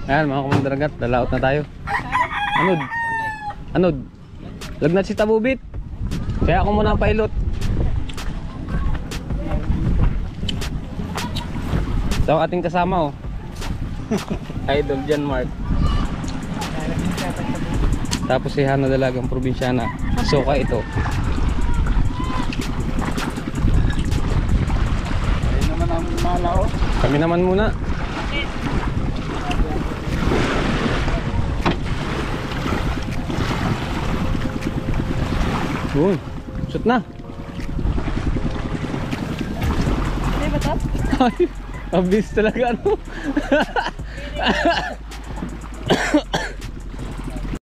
Ayan mga kumandaragat, lalaot na tayo. Anod. Anod. Lagnat si Tabubit. Kaya ako muna ang pilot. Ito ang ating kasama oh. Idol Jan Mark. Tapos si Hana Dalagang Probinsyana. Soka ito. Ay naman ang malao. Kami naman muna. Uy, shoot na. Hindi ba to? Ay, mabilis talaga ano.